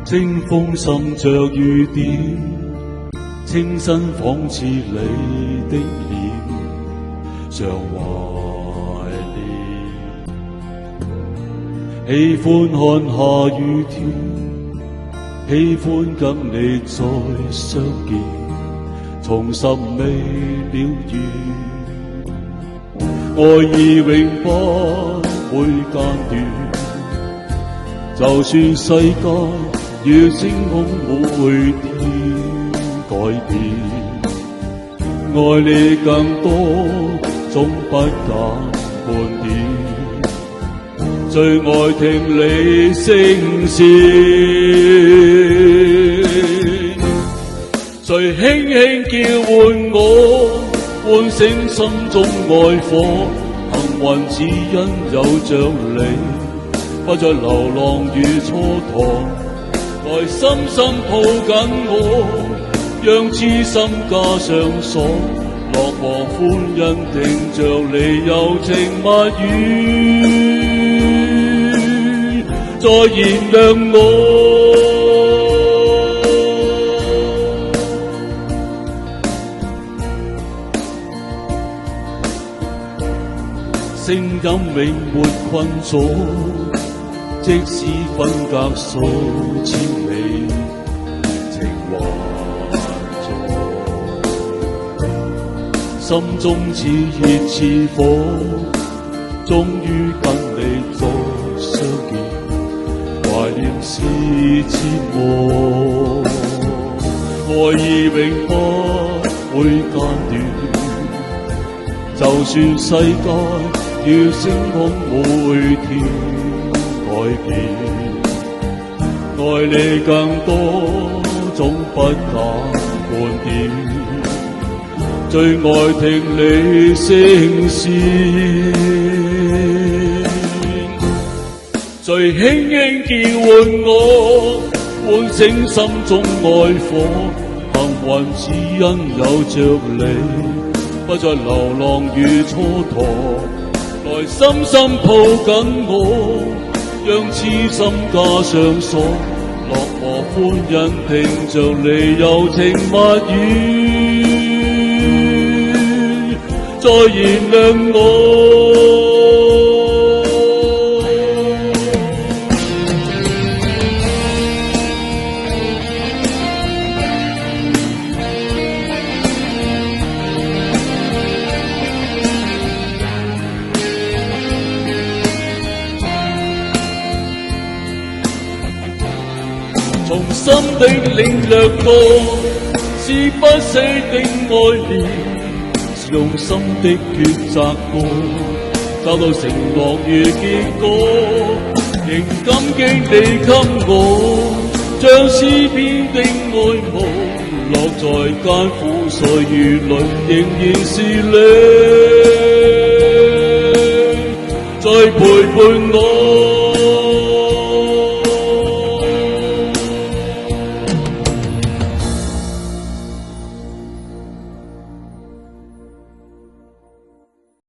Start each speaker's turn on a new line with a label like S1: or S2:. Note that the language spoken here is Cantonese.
S1: 清風滲着雨點，清新仿似你的臉，常懷念。喜歡看下雨天，喜歡跟你再相見，重拾未了緣，愛意永不會間斷。就算世界與星空每天改變，愛你更多總不減半點。最愛聽你聲線，最輕輕叫喚我，喚醒心中愛火。幸運只因有着你，不再流浪與蹉跎，來深深抱緊我，讓痴心加上鎖。樂和歡欣聽着你柔情蜜語，再燃亮我。聲音永沒困阻，即使分隔數千里，情還在，心中似熱似火，終於跟你再相見，懷念是折磨，愛意永不會間斷，就算世界與星空每天改變，愛你更多總不減半點，最愛聽你聲線，最輕輕叫喚我，喚醒心中愛火。幸運只因有着你，不再流浪與蹉跎，來深深抱緊我，讓痴心加上鎖。樂和歡欣聽着你柔情蜜語，再燃亮我。從心底領略過，是不死的愛戀，是用心的抉擇過，找到承諾與結果，仍感激你給我，將詩篇的愛慕，落在艱苦歲月裏，仍然是你，在陪伴我。